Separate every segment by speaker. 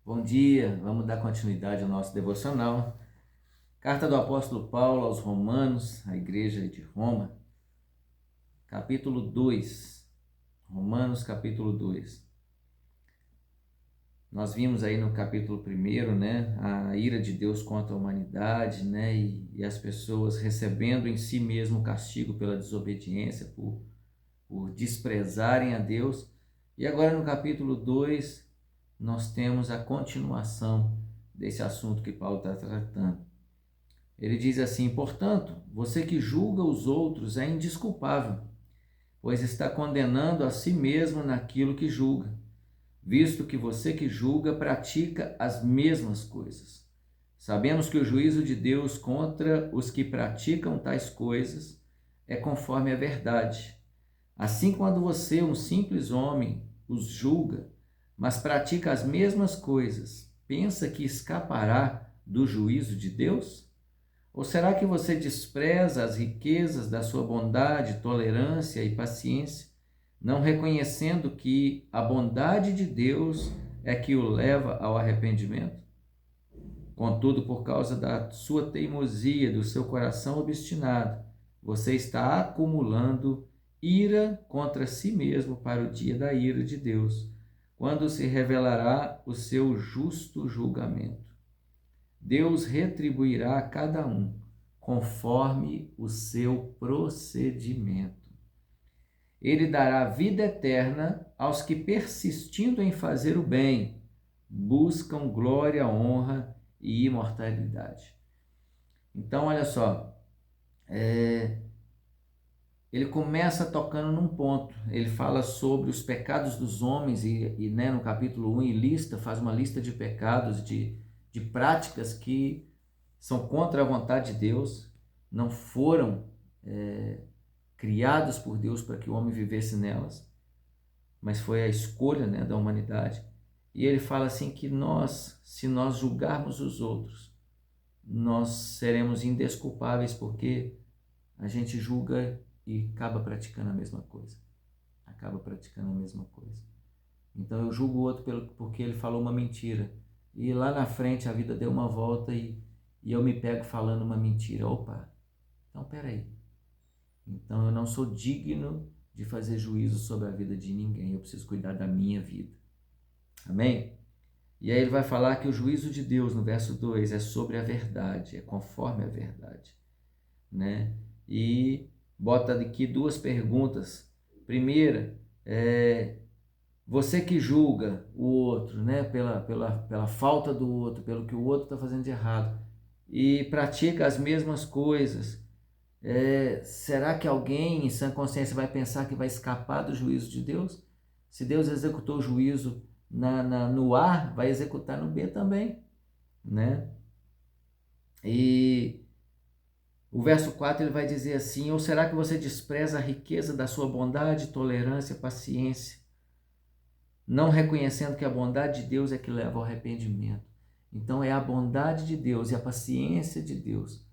Speaker 1: Bom dia, vamos dar continuidade ao nosso devocional. Carta do apóstolo Paulo aos Romanos, à igreja de Roma, capítulo 2. Romanos, capítulo 2. Nós vimos aí no capítulo 1, né, a ira de Deus contra a humanidade, né, e as pessoas recebendo em si mesmo o castigo pela desobediência, por desprezarem a Deus. E agora no capítulo 2, nós temos a continuação desse assunto que Paulo está tratando. Ele diz assim: portanto, você que julga os outros é indesculpável, pois está condenando a si mesmo naquilo que julga, visto que você que julga pratica as mesmas coisas. Sabemos que o juízo de Deus contra os que praticam tais coisas é conforme a verdade. Assim, quando você, um simples homem, os julga, mas pratica as mesmas coisas, pensa que escapará do juízo de Deus? Ou será que você despreza as riquezas da sua bondade, tolerância e paciência, não reconhecendo que a bondade de Deus é que o leva ao arrependimento? Contudo, por causa da sua teimosia, do seu coração obstinado, você está acumulando ira contra si mesmo para o dia da ira de Deus, quando se revelará o seu justo julgamento. Deus retribuirá a cada um conforme o seu procedimento. Ele dará vida eterna aos que, persistindo em fazer o bem, buscam glória, honra e imortalidade. Então, olha só, ele começa tocando num ponto. Ele fala sobre os pecados dos homens né, no capítulo 1, faz uma lista de pecados, de práticas que são contra a vontade de Deus, não foram criados por Deus para que o homem vivesse nelas, mas foi a escolha, né, da humanidade. E ele fala assim que se nós julgarmos os outros, nós seremos indesculpáveis, porque a gente julga e acaba praticando a mesma coisa. Acaba praticando a mesma coisa. Então eu julgo o outro porque ele falou uma mentira. E lá na frente a vida deu uma volta e eu me pego falando uma mentira. Opa, então peraí. Então eu não sou digno de fazer juízo sobre a vida de ninguém. Eu preciso cuidar da minha vida. Amém? E aí ele vai falar que o juízo de Deus, no verso 2, é sobre a verdade, é conforme a verdade, né? E bota aqui duas perguntas. Primeira, você que julga o outro, né, pela falta do outro, pelo que o outro está fazendo de errado, e pratica as mesmas coisas, será que alguém em sã consciência vai pensar que vai escapar do juízo de Deus? Se Deus executou o juízo no A, vai executar no B também, né? E o verso 4 ele vai dizer assim: ou será que você despreza a riqueza da sua bondade, tolerância, paciência, não reconhecendo que a bondade de Deus é que leva ao arrependimento? Então é a bondade de Deus e a paciência de Deus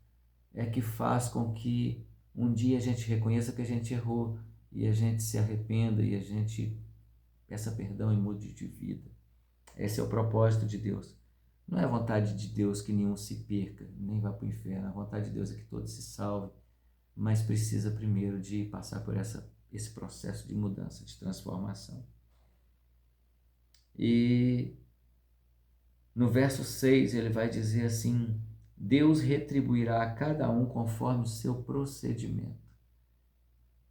Speaker 1: é que faz com que um dia a gente reconheça que a gente errou e a gente se arrependa e a gente peça perdão e mude de vida. Esse é o propósito de Deus. Não é a vontade de Deus que nenhum se perca, nem vá para o inferno. A vontade de Deus é que todos se salvem, mas precisa primeiro de passar por esse processo de mudança, de transformação. E no verso 6 ele vai dizer assim: Deus retribuirá a cada um conforme o seu procedimento.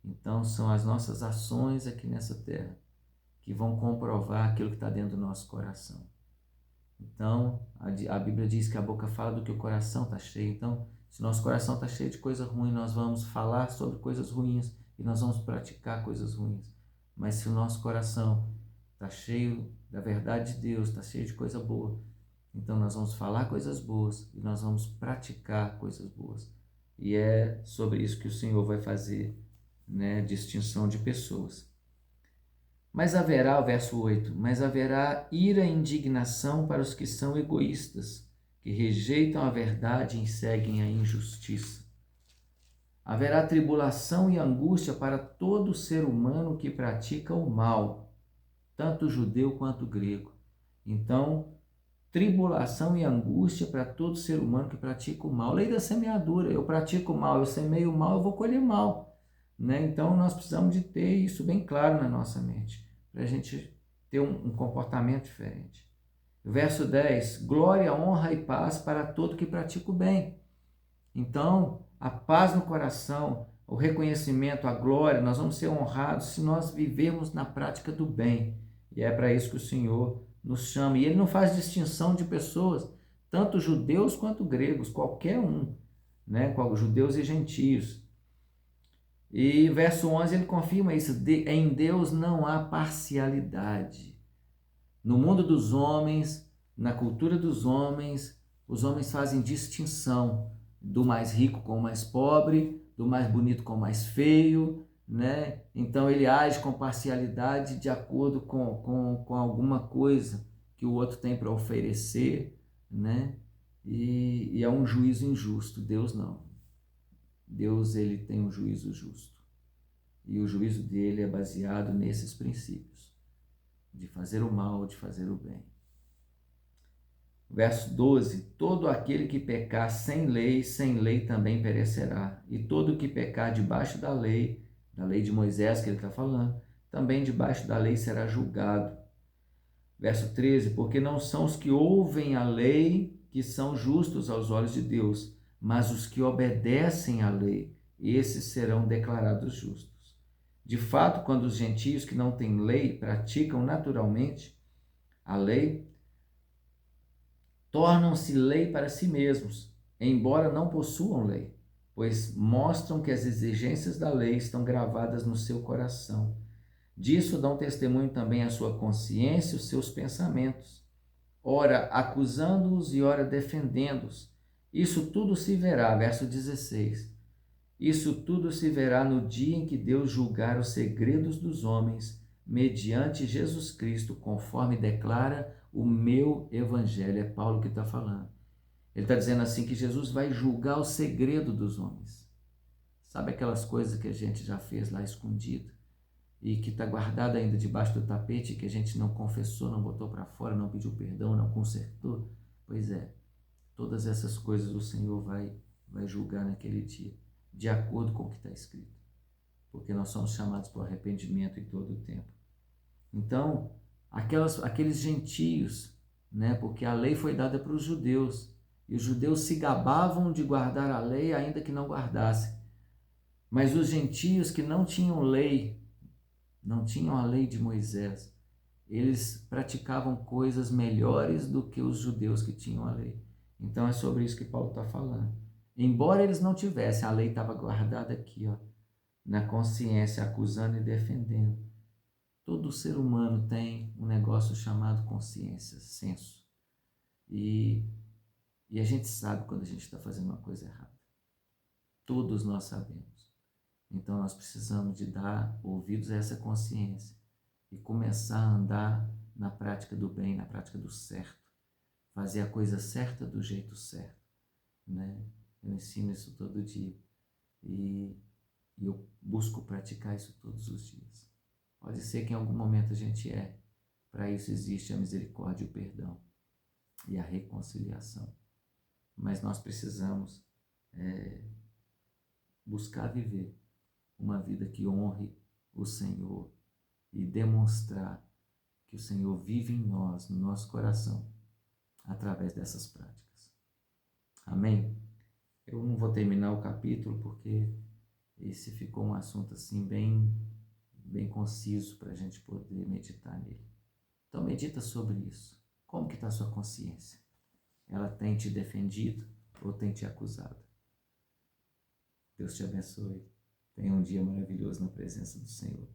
Speaker 1: Então são as nossas ações aqui nessa terra que vão comprovar aquilo que está dentro do nosso coração. Então, a Bíblia diz que a boca fala do que o coração está cheio. Então, se nosso coração está cheio de coisa ruim, nós vamos falar sobre coisas ruins e nós vamos praticar coisas ruins. Mas se o nosso coração está cheio da verdade de Deus, está cheio de coisa boa, então nós vamos falar coisas boas e nós vamos praticar coisas boas. E é sobre isso que o Senhor vai fazer, né, distinção de pessoas. Mas haverá, o verso 8, mas haverá ira e indignação para os que são egoístas, que rejeitam a verdade e seguem a injustiça. Haverá tribulação e angústia para todo ser humano que pratica o mal, tanto judeu quanto grego. Então, tribulação e angústia para todo ser humano que pratica o mal. Lei da semeadura, eu pratico o mal, eu semeio o mal, eu vou colher mal, né? Então nós precisamos de ter isso bem claro na nossa mente, para a gente ter um comportamento diferente. Verso 10, glória, honra e paz para todo que pratica o bem. Então, a paz no coração, o reconhecimento, a glória, nós vamos ser honrados se nós vivermos na prática do bem. E é para isso que o Senhor nos chama. E Ele não faz distinção de pessoas, tanto judeus quanto gregos, qualquer um, né? Judeus e gentios. E verso 11 ele confirma isso, em Deus não há parcialidade. No mundo dos homens, na cultura dos homens, os homens fazem distinção do mais rico com o mais pobre, do mais bonito com o mais feio, né? Então ele age com parcialidade de acordo com alguma coisa que o outro tem para oferecer, né? E é um juízo injusto. Deus não. Deus ele tem um juízo justo. E o juízo dele é baseado nesses princípios, de fazer o mal, de fazer o bem. Verso 12, todo aquele que pecar sem lei também perecerá. E todo que pecar debaixo da lei de Moisés que ele está falando, também debaixo da lei será julgado. Verso 13, porque não são os que ouvem a lei que são justos aos olhos de Deus, mas os que obedecem à lei, esses serão declarados justos. De fato, quando os gentios que não têm lei praticam naturalmente a lei, tornam-se lei para si mesmos, embora não possuam lei, pois mostram que as exigências da lei estão gravadas no seu coração. Disso dão testemunho também a sua consciência e os seus pensamentos, ora acusando-os e ora defendendo-os. Isso tudo se verá, verso 16. Isso tudo se verá no dia em que Deus julgar os segredos dos homens, mediante Jesus Cristo, conforme declara o meu evangelho. É Paulo que está falando. Ele está dizendo assim que Jesus vai julgar o segredo dos homens. Sabe aquelas coisas que a gente já fez lá escondido e que está guardada ainda debaixo do tapete, que a gente não confessou, não botou para fora, não pediu perdão, não consertou? Pois é, todas essas coisas o Senhor vai julgar naquele dia, de acordo com o que está escrito, porque nós somos chamados para o arrependimento em todo o tempo. Então, aqueles gentios, né, porque a lei foi dada para os judeus, e os judeus se gabavam de guardar a lei, ainda que não guardassem. Mas os gentios que não tinham lei, não tinham a lei de Moisés, eles praticavam coisas melhores do que os judeus que tinham a lei. Então é sobre isso que Paulo está falando. Embora eles não tivessem, a lei estava guardada aqui, ó, na consciência, acusando e defendendo. Todo ser humano tem um negócio chamado consciência, senso. E a gente sabe quando a gente está fazendo uma coisa errada. Todos nós sabemos. Então nós precisamos de dar ouvidos a essa consciência e começar a andar na prática do bem, na prática do certo. Fazer a coisa certa do jeito certo, né? Eu ensino isso todo dia e eu busco praticar isso todos os dias. Pode ser que em algum momento a gente erre. Para isso existe a misericórdia e o perdão e a reconciliação. Mas nós precisamos buscar viver uma vida que honre o Senhor e demonstrar que o Senhor vive em nós, no nosso coração, através dessas práticas. Amém? Eu não vou terminar o capítulo porque esse ficou um assunto assim bem conciso para a gente poder meditar nele. Então medita sobre isso. Como que está a sua consciência? Ela tem te defendido ou tem te acusado? Deus te abençoe. Tenha um dia maravilhoso na presença do Senhor.